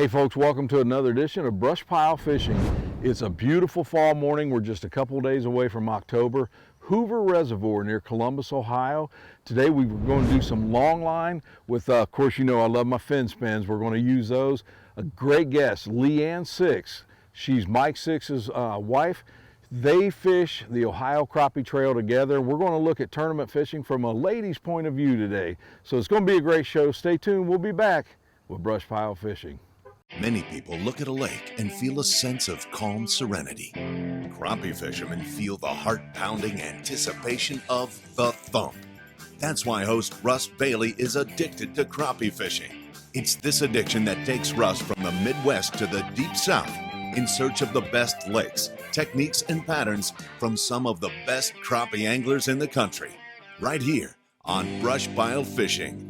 Hey folks, welcome to another edition of BrushPile Fishing. It's a beautiful fall morning. We're just a couple days away from October. Hoover Reservoir near Columbus, Ohio. Today we're going to do some long line with, of course, you know I love my fin spins. We're going to use those. A great guest, Leanne Six. She's Mike Six's wife. They fish the Ohio Crappie Trail together. We're going to look at tournament fishing from a lady's point of view today. So it's going to be a great show. Stay tuned. We'll be back with BrushPile Fishing. Many people look at a lake and feel a sense of calm serenity. Crappie fishermen feel the heart-pounding anticipation of the thump. That's why host Russ Bailey is addicted to crappie fishing. It's this addiction that takes Russ from the Midwest to the Deep South in search of the best lakes, techniques, and patterns from some of the best crappie anglers in the country. Right here on BrushPile Fishing.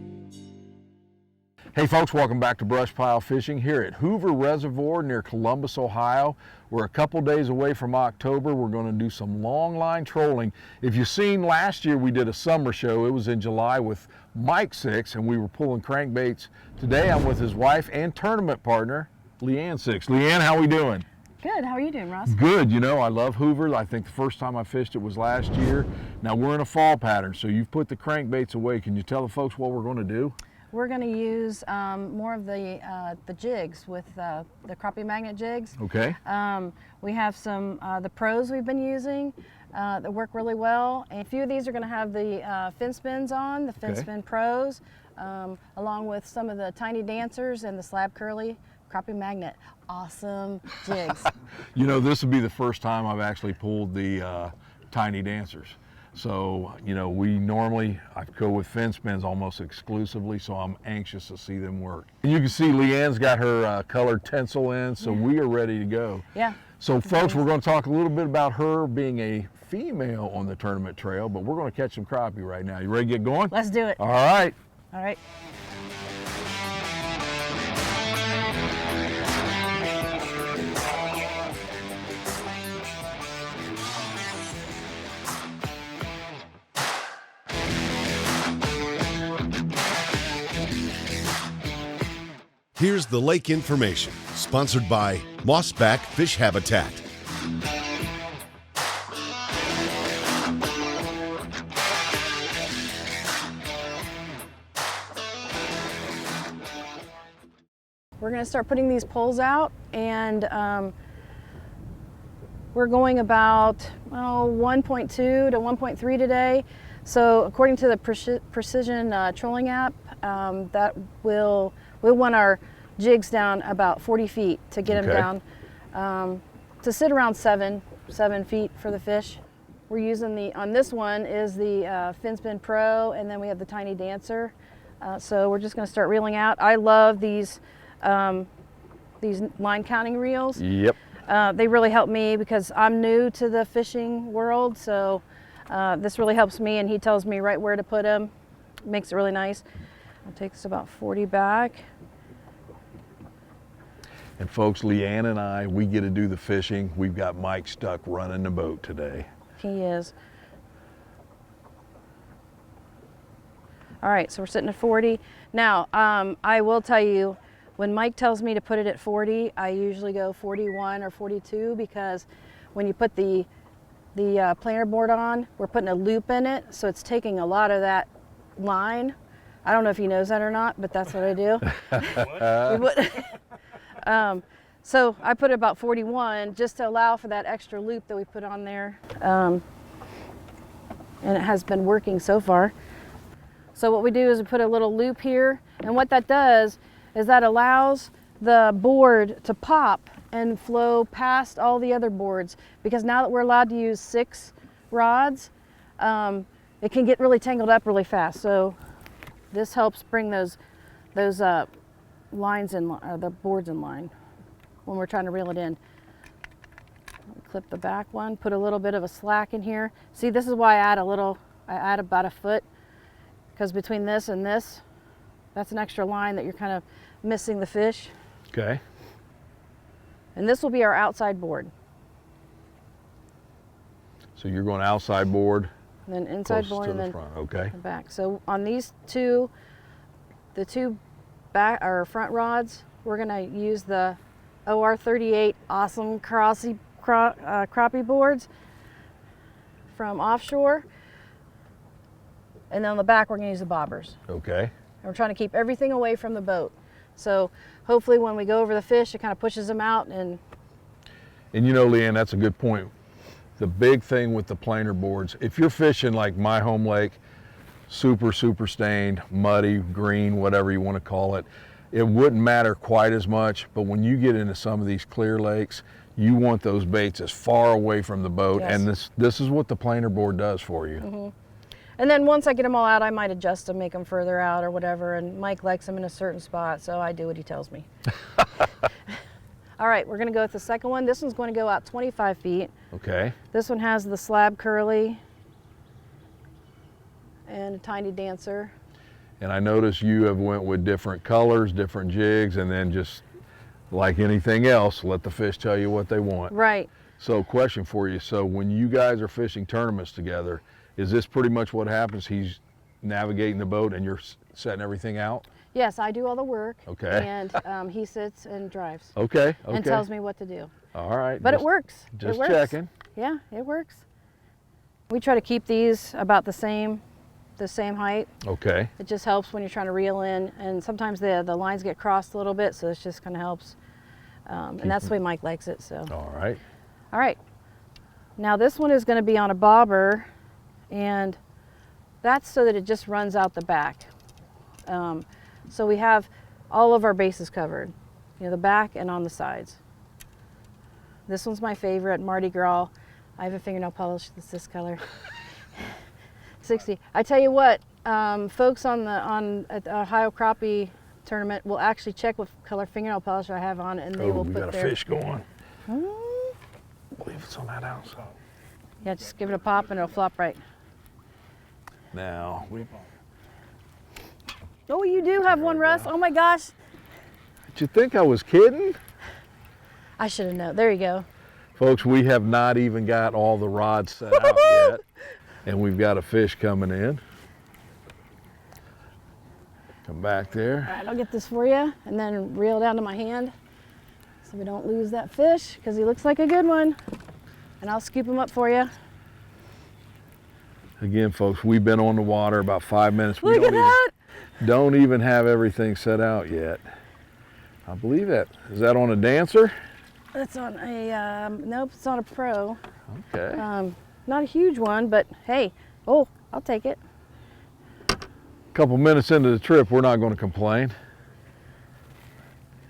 Hey folks, welcome back to BrushPile Fishing here at Hoover Reservoir near Columbus, Ohio. We're a couple days away from October. We're going to do some long line trolling. If you've seen last year, we did a summer show. It was in July with Mike Six, and we were pulling crankbaits. Today I'm with his wife and tournament partner, Leanne Six. Leanne, how we doing? Good. How are you doing, Ross? Good. You know, I love Hoover. I think the first time I fished it was last year. Now we're in a fall pattern, so you've put the crankbaits away. Can you tell the folks what we're going to do? We're going to use more of the jigs with the crappie magnet jigs. Okay. We have some the pros we've been using that work really well. And a few of these are going to have the fin spins on, the fin spin pros, along with some of the tiny dancers and the slab curly crappie magnet. Awesome jigs. You know, this would be the first time I've actually pulled the tiny dancers. So, you know, I go with fin spins almost exclusively, so I'm anxious to see them work. And you can see Leanne's got her colored tinsel in, so we are ready to go. Yeah. So folks, we're going to talk a little bit about her being a female on the tournament trail, but we're going to catch some crappie right now. You ready to get going? Let's do it. All right. All right. Here's the lake information, sponsored by Mossback Fish Habitat. We're going to start putting these poles out, and we're going about 1.2 to 1.3 today. So according to the Precision trolling app, that we'll want our jigs down about 40 feet to get them down, to sit around 7 feet for the fish. We're using on this one is the Fin Spin Pro, and then we have the Tiny Dancer. So we're just going to start reeling out. I love these line counting reels. Yep. They really help me because I'm new to the fishing world, so this really helps me, and he tells me right where to put them. Makes it really nice. It takes about 40 back. And folks, Leanne and I, we get to do the fishing. We've got Mike stuck running the boat today. He is. All right, so we're sitting at 40. Now, I will tell you, when Mike tells me to put it at 40, I usually go 41 or 42, because when you put the planer board on, we're putting a loop in it, so it's taking a lot of that line. I don't know if he knows that or not, but that's what I do. So I put about 41 just to allow for that extra loop that we put on there. And it has been working so far. So what we do is we put a little loop here, and what that does is that allows the board to pop and flow past all the other boards, because now that we're allowed to use 6 rods, it can get really tangled up really fast. So this helps bring those lines in, the boards in line when we're trying to reel it in. Clip the back one, put a little bit of a slack in here. See, this is why I add about a foot, because between this and this, that's an extra line that you're kind of missing the fish. Okay. And this will be our outside board. So you're going outside board, and then inside board, to and the then front. Okay. the back. So on these two, the two back or front rods, we're gonna use the OR38 awesome crappie boards from offshore. And then on the back, we're gonna use the bobbers. Okay. And we're trying to keep everything away from the boat. So hopefully when we go over the fish, it kind of pushes them out. And you know, Leanne, that's a good point. The big thing with the planer boards, if you're fishing like my home lake, super stained, muddy, green, whatever you want to call it, it wouldn't matter quite as much. But when you get into some of these clear lakes, you want those baits as far away from the boat. Yes. And this is what the planer board does for you. Mm-hmm. And then once I get them all out, I might adjust them, make them further out or whatever. And Mike likes them in a certain spot, so I do what he tells me. All right, we're gonna go with the second one. This one's going to go out 25 feet. Okay. This one has the slab curly and a tiny dancer. And I notice you have went with different colors, different jigs, and then just like anything else, let the fish tell you what they want. Right. So question for you. So when you guys are fishing tournaments together, is this pretty much what happens? He's navigating the boat and you're setting everything out? Yes, I do all the work. Okay. And he sits and drives. Okay. And tells me what to do. All right. But it works. Just it works. checking. Yeah, it works. We try to keep these about the same height. Okay. It just helps when you're trying to reel in, and sometimes the lines get crossed a little bit, so it just kind of helps. And that's the way Mike likes it. So. All right. All right. Now this one is going to be on a bobber, and that's so that it just runs out the back. So we have all of our bases covered, you know, the back and on the sides. This one's my favorite, Mardi Gras. I have a fingernail polish that's this color. 60. I tell you what, folks at the Ohio Crappie tournament will actually check what color fingernail polish I have on, and they will we put got a their fish going. I believe it's on that outside. Yeah, just give it a pop and it'll flop right. Now, Oh, you do have one, Russ. Oh my gosh. did you think I was kidding? I should have known. There you go. Folks, we have not even got all the rods set out yet, and we've got a fish coming in. Come back there. All right, I'll get this for you and then reel down to my hand so we don't lose that fish, because he looks like a good one. And I'll scoop him up for you. Again, folks, we've been on the water about 5 minutes. Look at that! Don't even have everything set out yet. I believe that. Is that on a dancer? That's on a, nope, it's on a pro. Okay. Not a huge one, but hey, oh, I'll take it. A couple minutes into the trip, we're not going to complain.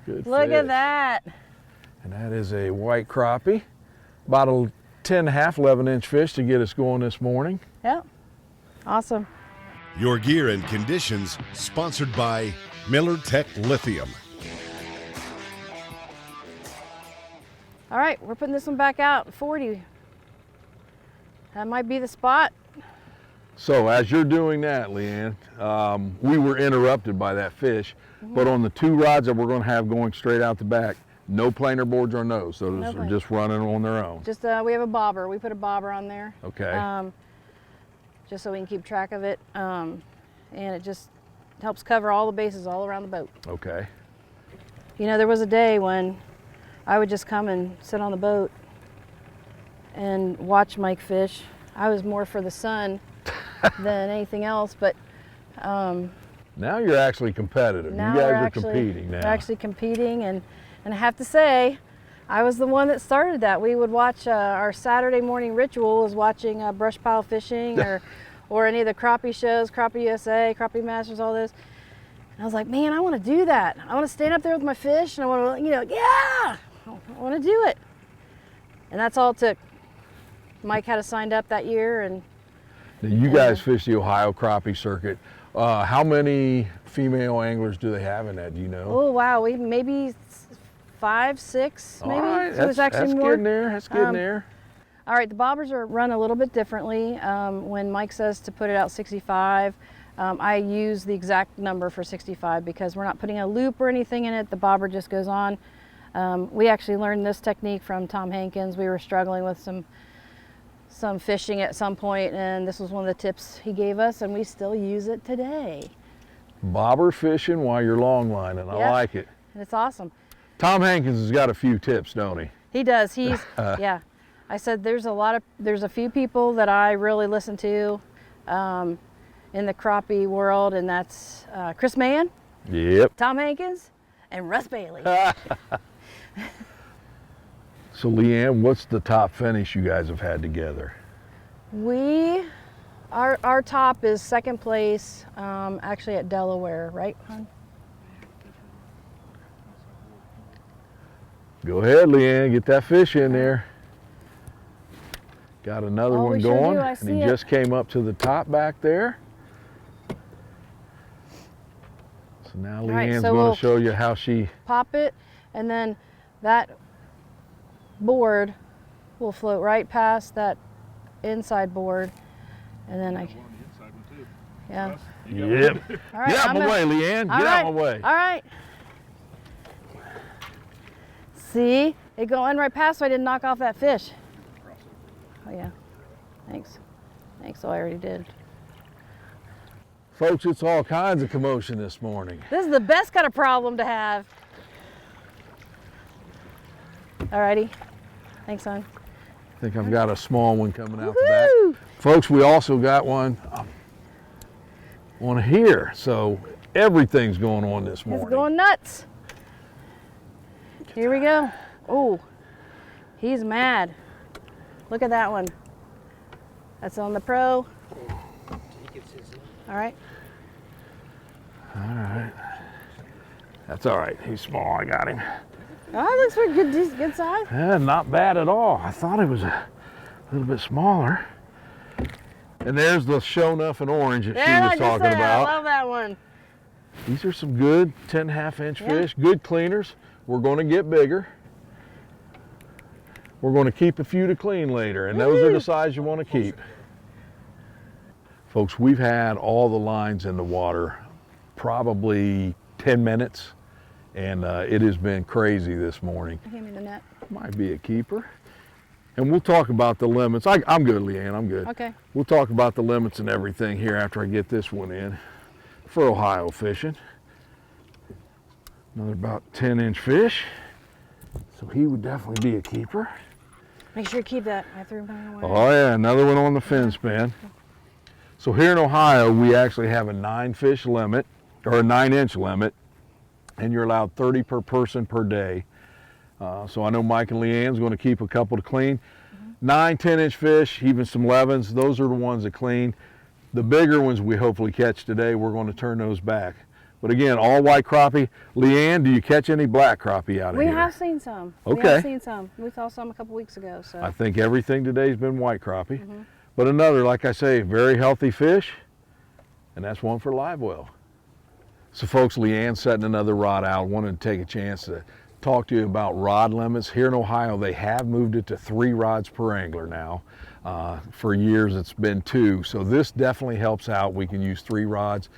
Good Look fish. at that. And that is a white crappie. About a 10.5, 11-inch fish to get us going this morning. Yep, awesome. Your gear and conditions sponsored by Millertech Lithium. All right, we're putting this one back out, 40. That might be the spot. So as you're doing that, Leanne, we were interrupted by that fish, but on the two rods that we're going to have going straight out the back, no planer boards or nose. Those are just running on their own. Just, we have a bobber. We put a bobber on there. Okay. Just so we can keep track of it. And it just helps cover all the bases all around the boat. Okay. You know, there was a day when I would just come and sit on the boat and watch Mike fish. I was more for the sun than anything else, but now you're actually competitive. now you guys are competing now. We're actually competing, and I have to say, I was the one that started that. We would watch, our Saturday morning ritual was watching BrushPile fishing or any of the crappie shows, Crappie USA, Crappie Masters, all those. And I was like, man, I want to do that. I want to stand up there with my fish and I want to, you know, yeah, I want to do it. And that's all it took. Mike had us signed up that year. And now you guys fish the Ohio crappie circuit. How many female anglers do they have in that? Do you know? oh wow, we maybe 5, 6, maybe. All right, So it was actually that's more. getting there. That's getting there. All right, the bobbers are run a little bit differently. When Mike says to put it out 65, I use the exact number for 65 because we're not putting a loop or anything in it. The bobber just goes on. We actually learned this technique from Tom Hankins. We were struggling with some fishing at some point, and this was one of the tips he gave us, and we still use it today. Bobber fishing while you're long lining. I Yep. like it. and it's awesome. Tom Hankins has got a few tips, don't he? He does. He's yeah. I said there's a few people that I really listen to in the crappie world, and that's Chris Mann, Yep. Tom Hankins, and Russ Bailey. So Leanne, what's the top finish you guys have had together? Our top is second place, actually at Delaware, right, hon? Go ahead, Leanne, get that fish in there. Got another Oh, one we sure going, do. I and see he it. just came up to the top back there. So now right, Leanne's so going we'll to show you how she. Pop it, and then that board will float right past that inside board, and then yeah. Yep. All right, Get out I'm my gonna- way, Leanne. All Get right, out my way. All right. See, it going right past, so I didn't knock off that fish. Oh yeah, thanks. Thanks. Oh, I already did. Folks, it's all kinds of commotion this morning. This is the best kind of problem to have. Alrighty. Thanks, hon. I think I've got a small one coming out Woo-hoo! the back. Folks, we also got one on here. So everything's going on this morning. It's going nuts. Here we go. Oh, he's mad. Look at that one. That's on the pro. All right. All right. That's all right. He's small. I got him. Oh, it looks like good size. Yeah, not bad at all. I thought it was a little bit smaller. And there's the show enough and orange that she was talking I about. love that one. These are some good 10.5-inch Yeah. fish, good cleaners. We're going to get bigger. We're going to keep a few to clean later, and those are the size you want to keep. Folks, we've had all the lines in the water probably 10 minutes, and it has been crazy this morning. Give me the net. Might be a keeper. And we'll talk about the limits. I'm good, Leanne, I'm good. Okay. We'll talk about the limits and everything here after I get this one in for Ohio fishing. Another about 10-inch fish. So he would definitely be a keeper. Make sure you keep that. I threw mine away. Oh yeah, another one on the fin span. So here in Ohio, we actually have a 9-fish limit, or a 9-inch limit, and you're allowed 30 per person per day. So I know Mike and Leanne's going to keep a couple to clean. 9, 10-inch fish, even some 11s, those are the ones that clean. The bigger ones we hopefully catch today, we're going to turn those back. But again, all white crappie. Leanne, do you catch any black crappie out of We here? have seen some. Okay. We have seen some. We saw some a couple weeks ago. So. I think everything today's been white crappie. But another, like I say, very healthy fish, and that's one for live well. So folks, Leanne's setting another rod out. Wanted to take a chance to talk to you about rod limits. Here in Ohio, they have moved it to 3 rods per angler now. For years, it's been 2. So this definitely helps out. We can use 3 rods.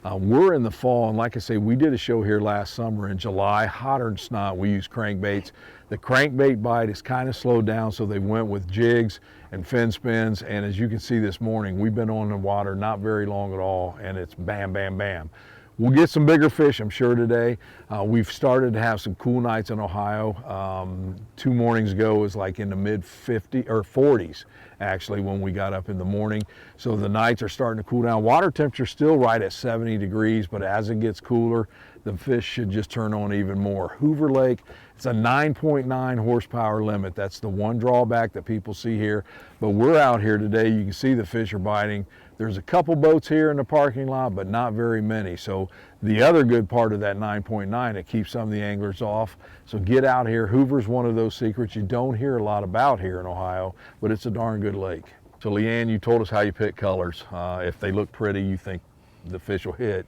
We're in the fall, and like I say, we did a show here last summer in July, hotter than snot. We use crankbaits. The crankbait bite is kind of slowed down, so they went with jigs and fin spins, and as you can see this morning, we've been on the water not very long at all, and it's bam, bam, bam. We'll get some bigger fish, I'm sure, today. We've started to have some cool nights in Ohio. 2 mornings ago was like in the mid-50s or 40s, actually, when we got up in the morning. So the nights are starting to cool down. Water temperature's still right at 70 degrees, but as it gets cooler, the fish should just turn on even more. Hoover Lake, it's a 9.9 horsepower limit. That's the one drawback that people see here. But we're out here today. You can see the fish are biting. There's a couple boats here in the parking lot, but not very many. So the other good part of that 9.9, it keeps some of the anglers off. So get out here. Hoover's one of those secrets you don't hear a lot about here in Ohio, but it's a darn good lake. So Leanne, you told us how you pick colors. If they look pretty, you think the fish will hit.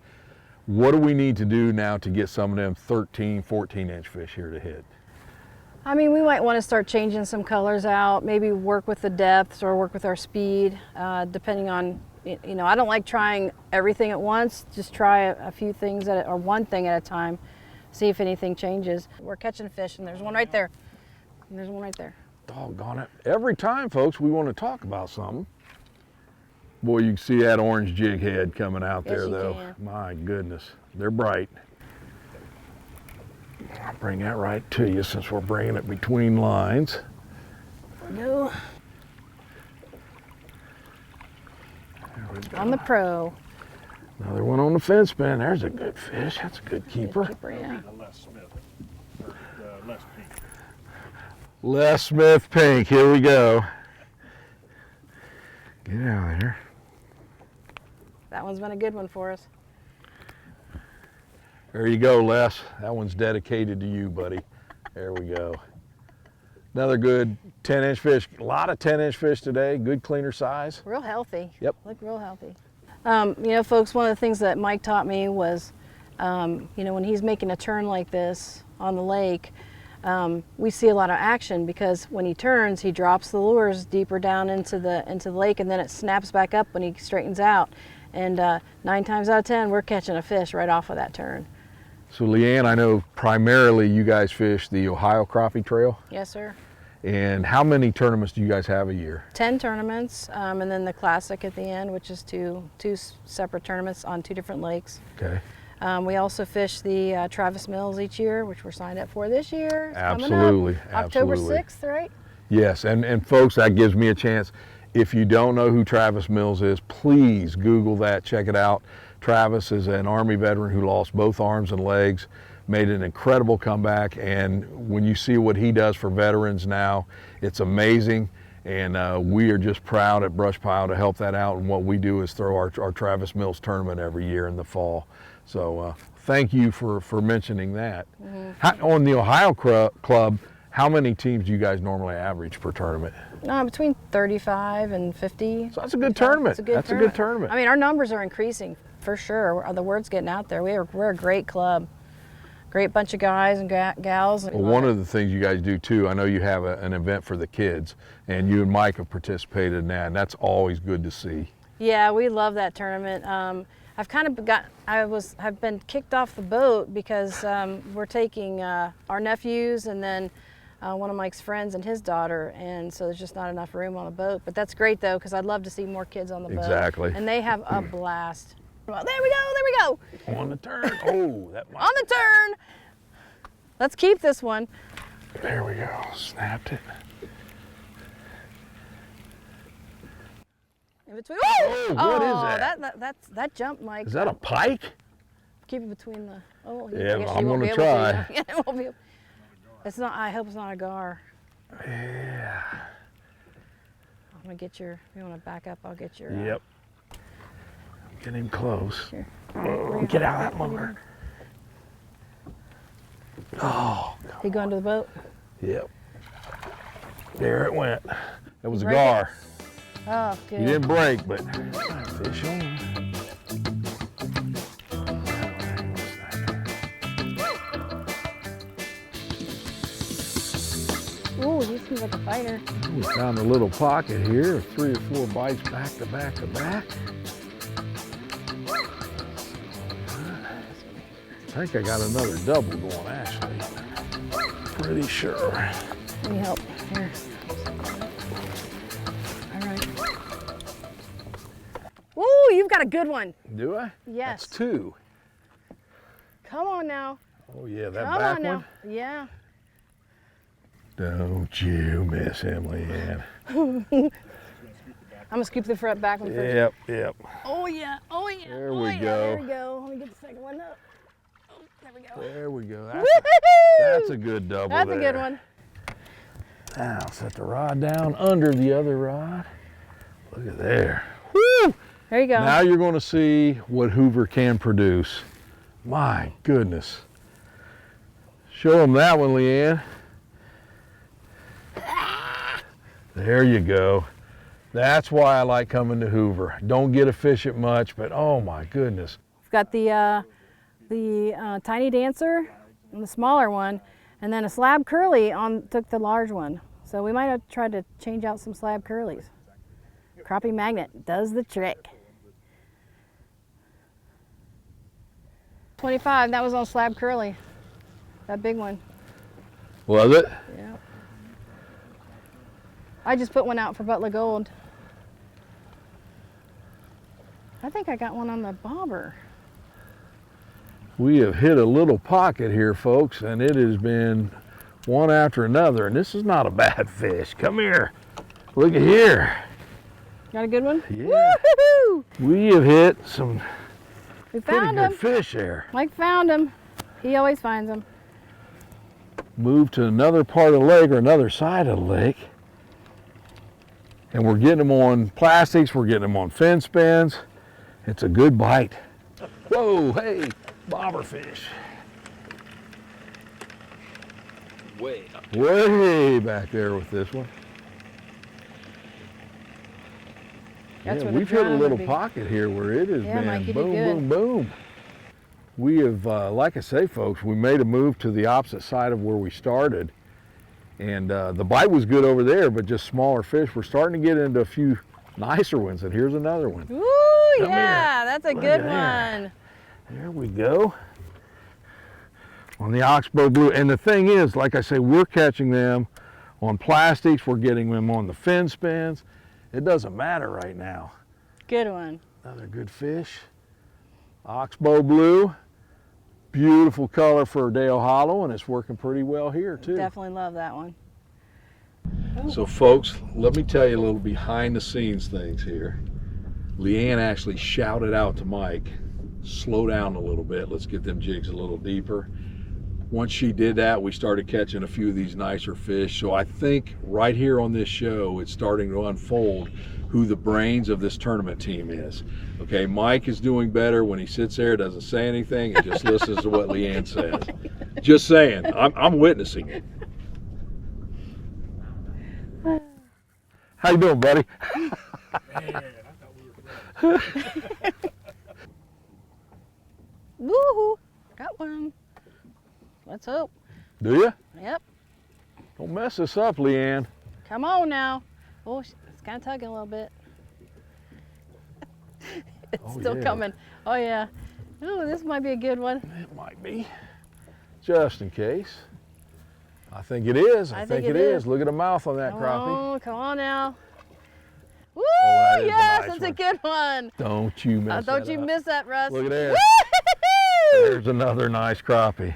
What do we need to do now to get some of them 13, 14-inch fish here to hit? I mean, we might want to start changing some colors out, maybe work with the depths or work with our speed, depending on, you know, I don't like trying everything at once. Just try a few things or one thing at a time, see if anything changes. We're catching fish, and there's one right there. And there's one right there. Doggone it. Every time, folks, we want to talk about something. Boy, you can see that orange jig head coming out Yes, there, you though. can. My goodness, they're bright. I'll bring that right to you since we're bringing it between lines. No. On the pro. Another one on the fence pin. There's a good fish. That's a good keeper. Yeah. Les Smith pink. Here we go. Get out of here. That one's been a good one for us. There you go, Les. That one's dedicated to you, buddy. There we go. Another good 10-inch fish. A lot of 10-inch fish today. Good cleaner size. Real healthy. Yep. Look real healthy. You know, folks, one of the things that Mike taught me was, you know, when he's making a turn like this on the lake, we see a lot of action because when he turns, he drops the lures deeper down into the lake, and then it snaps back up when he straightens out. And 9 times out of 10, we're catching a fish right off of that turn. So Leanne, I know primarily you guys fish the Ohio Crappie Trail. Yes, sir. And how many tournaments do you guys have a year? 10 tournaments, and then the classic at the end, which is two separate tournaments on 2 different lakes. Okay. We also fish the Travis Mills each year, which we're signed up for this year. It's Absolutely. coming up. October 6th, right? Yes, and folks, that gives me a chance. If you don't know who Travis Mills is, please Google that, check it out. Travis is an Army veteran who lost both arms and legs, made an incredible comeback, and when you see what he does for veterans now, it's amazing, and we are just proud at BrushPile to help that out, and what we do is throw our Travis Mills tournament every year in the fall. So thank you for mentioning that. Mm-hmm. On the Ohio Club, how many teams do you guys normally average per tournament? Between 35 and 50. So that's a good tournament. That's a good tournament. I mean, our numbers are increasing for sure. The word's getting out there. We're a great club. Great bunch of guys and gals. Well, one of the things you guys do too, I know you have an event for the kids, and you and Mike have participated in that, and that's always good to see. Yeah, we love that tournament. I've kind of have been kicked off the boat because we're taking our nephews and then one of Mike's friends and his daughter, and so there's just not enough room on the boat. But that's great though, because I'd love to see more kids on the boat. Exactly. And they have a blast. Well, there we go. On the turn. Oh, that might. On the turn. Let's keep this one. There we go. Snapped it. In between. Oh, what is that? That jump, Mike. Is that a pike? Keep it between the. Oh, yeah, I'm gonna try. It won't be. It's not. I hope it's not a gar. Yeah. I'm gonna get your. If you want to back up, I'll get your. Yep. Get him close. Here. Oh, get out of that motor. Oh. He going to the boat? Yep. There it went. That was a Break gar. Oh, good. You didn't break, but fish on. Ooh, he seems like a fighter. We found a little pocket here, 3 or 4 bites back to back to back. I think I got another double going, actually. Pretty sure. Let me help. Here. All right. Ooh, you've got a good one. Do I? Yes. That's 2. Come on now. Oh yeah, that Come back on one? now. Yeah. Don't you miss him, Leanne. I'm gonna scoop the front back one first. Yep. Oh yeah, oh yeah. There oh, we yeah. go. There we go. Let me get the second one up. Oh, there we go. There we go. Woo-hoo-hoo! That's a good double. That's there. a good one. Now set the rod down under the other rod. Look at there. Woo! There you go. Now you're going to see what Hoover can produce. My goodness. Show them that one, Leanne. There you go. That's why I like coming to Hoover. Don't get to fish it much, but oh my goodness. We've got the tiny dancer and the smaller one, and then a slab curly took the large one. So we might have tried to change out some slab curlies. Crappie magnet does the trick. 25, that was on slab curly. That big one. Was it? Yeah. I just put one out for Butler Gold. I think I got one on the bobber. We have hit a little pocket here, folks, and it has been one after another, and this is not a bad fish. Come here. Look at here. Got a good one? Yeah. Woo-hoo-hoo! We have hit some We pretty found good him. fish there. Mike found him. He always finds them. Move to another part of the lake or another side of the lake. And we're getting them on plastics, we're getting them on fin spins. It's a good bite. Whoa, hey, bobber fish. Way up. Way back there with this one. That's Yeah, what a we've hit a drone little would be. pocket here where it has Yeah, been Mike, you did boom, good. boom, boom. We have, like I say, folks, we made a move to the opposite side of where we started. And the bite was good over there, but just smaller fish. We're starting to get into a few nicer ones, and here's another one. Ooh, Come yeah, here. that's a Look good at there. one. There we go. On the oxbow blue. And the thing is, like I say, we're catching them on plastics. We're getting them on the fin spins. It doesn't matter right now. Good one. Another good fish. Oxbow blue. Beautiful color for Dale Hollow, and it's working pretty well here too. Definitely love that one. So folks, let me tell you a little behind the scenes things here. Leanne actually shouted out to Mike, slow down a little bit, let's get them jigs a little deeper. Once she did that, we started catching a few of these nicer fish. So I think right here on this show, it's starting to unfold who the brains of this tournament team is. Okay, Mike is doing better when he sits there, doesn't say anything, and just listens to what Leanne says. Just saying, I'm witnessing it. How you doing, buddy? Man, I thought we were Woohoo! Got one. Let's hope. Do you? Yep. Don't mess this up, Leanne. Come on now. Oh, it's kind of tugging a little bit. It's Oh, still yeah. coming. Oh yeah. Ooh, this might be a good one. It might be, just in case. I think it is. I think it is. Look at the mouth on that crappie. Come on now. Woo! that is a Yes, nice that's one. a good one. Don't you miss Don't that you up. miss that, Russ. Look at there. Woo! There's another nice crappie.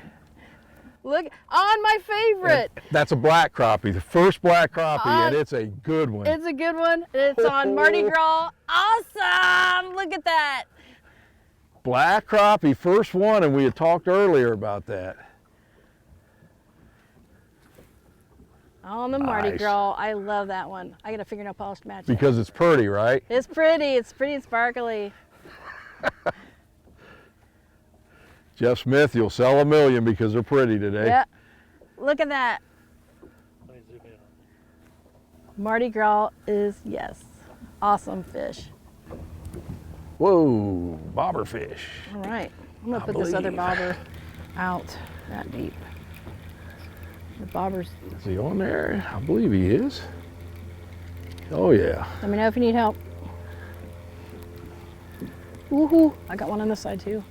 Look on my favorite. That's a black crappie, the first black crappie, and it's a good one. It's a good one. It's on Mardi Gras. Awesome! Look at that. Black crappie, first one, and we had talked earlier about that. On the Mardi Nice. Gras. I love that one. I got a fingernail polish to match it. Because it's pretty, right? It's pretty. It's pretty and sparkly. Jeff Smith, you'll sell 1 million because they're pretty today. Yeah. Look at that. Let me zoom in on Mardi Gras is, yes, awesome fish. Whoa, bobber fish. All right. I'm going to I put this other believe. bobber out that deep. The bobbers. Is he on there? I believe he is. Oh yeah. Let me know if you need help. Woohoo! I got one on this side too.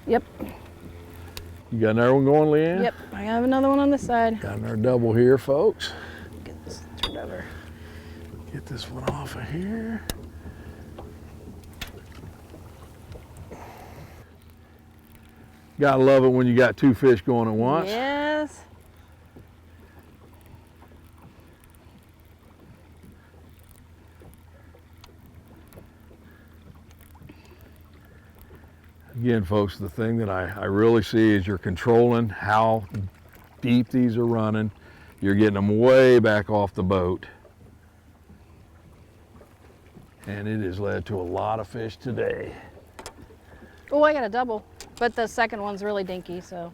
Yep. You got another one going, Leanne? Yep. I have another one on this side. Got another double here, folks. Get this turned over. Get this one off of here. Gotta love it when you got two fish going at once. Yes. Again, folks, the thing that I really see is you're controlling how deep these are running. You're getting them way back off the boat. And it has led to a lot of fish today. Oh, I got a double, but the second one's really dinky, so.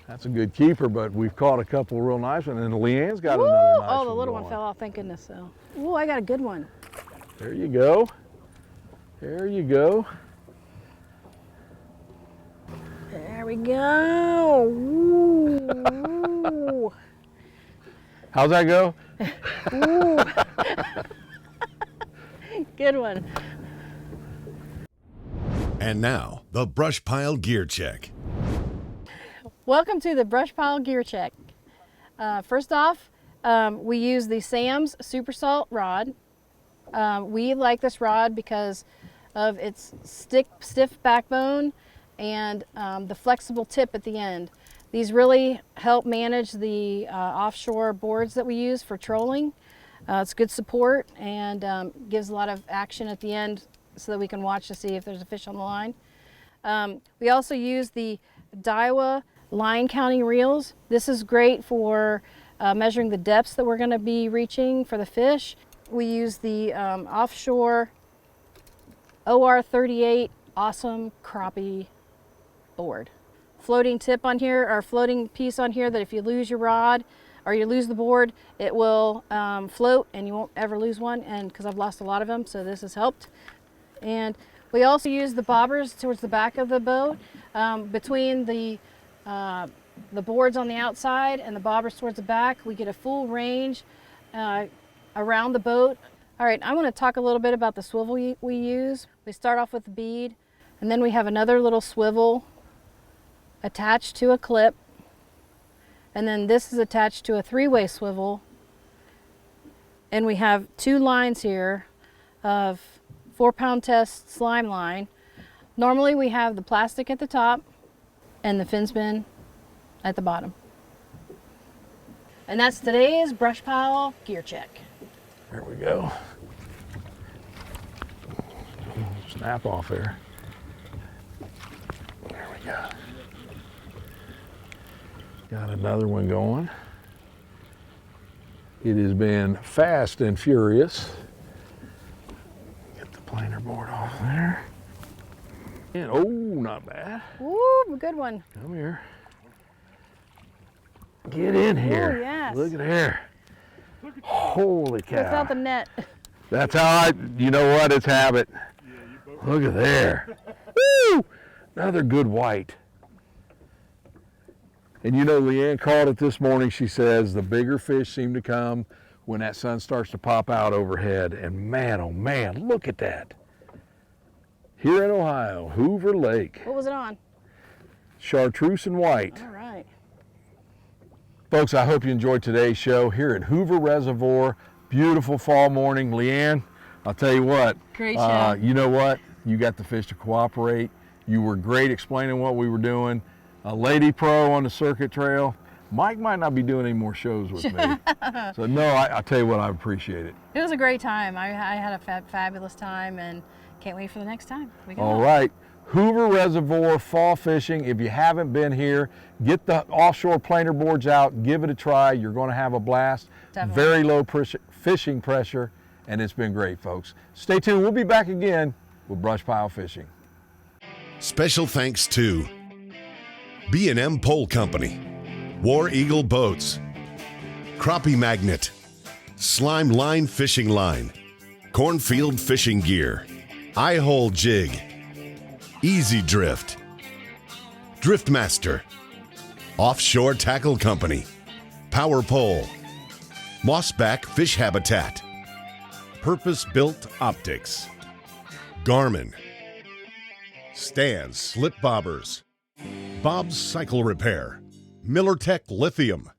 That's a good keeper, but we've caught a couple real nice ones, and Leanne's got Woo! another nice Oh, one the little going. one fell off, thank goodness, so. Ooh, I got a good one. There you go. There you go. There we go. Ooh. How's that go? Ooh. Good one. And now, the BrushPile Gear Check. Welcome to the BrushPile Gear Check. First off, we use the Sam's Super Salt rod. We like this rod because of its stiff backbone and the flexible tip at the end. These really help manage the offshore boards that we use for trolling. It's good support and gives a lot of action at the end so that we can watch to see if there's a fish on the line. We also use the Daiwa line counting reels. This is great for measuring the depths that we're going to be reaching for the fish. We use the offshore OR38 awesome crappie board. Floating tip on here, or floating piece on here, that if you lose your rod or you lose the board, it will float and you won't ever lose one, and because I've lost a lot of them, so this has helped. And we also use the bobbers towards the back of the boat, between the boards on the outside and the bobbers towards the back. We get a full range around the boat. All right, I want to talk a little bit about the swivel we use. We start off with the bead, and then we have another little swivel attached to a clip, and then this is attached to a three-way swivel, and we have two lines here of 4-pound test slime line. Normally we have the plastic at the top and the fin spin at the bottom. And that's today's BrushPile gear check. There we go. Snap off there. There we go. Got another one going. It has been fast and furious. Get the planer board off there. And, oh, not bad. Ooh, good one. Come here. Get in here. Ooh, yes. Look at there. Holy cow. Without the net. That's how you know what, it's habit. Look at there. Woo! Another good white. And you know, Leanne called it this morning. She says the bigger fish seem to come when that sun starts to pop out overhead. And man, oh man, look at that. Here in Ohio, Hoover Lake. What was it on? Chartreuse and white. All right. Folks, I hope you enjoyed today's show here at Hoover Reservoir. Beautiful fall morning. Leanne, I'll tell you what. Great show. You know what? You got the fish to cooperate. You were great explaining what we were doing. A lady pro on the circuit trail. Mike might not be doing any more shows with me. So no, I'll tell you what, I appreciate it. It was a great time. I had a fabulous time and can't wait for the next time. All right. Hoover Reservoir fall fishing. If you haven't been here, get the offshore planer boards out, give it a try. You're going to have a blast. Definitely. Very low fishing pressure, and it's been great, folks. Stay tuned. We'll be back again with BrushPile Fishing. Special thanks to B&M Pole Company, War Eagle Boats, Crappie Magnet, Slime Line Fishing Line, Cornfield Fishing Gear, Eye-Hole Jig, Easy Drift, Driftmaster, Offshore Tackle Company, Power Pole, Mossback Fish Habitat, Purpose-Built Optics, Garmin, Stan's Slip Bobbers, Bob's Cycle Repair, Millertech Lithium,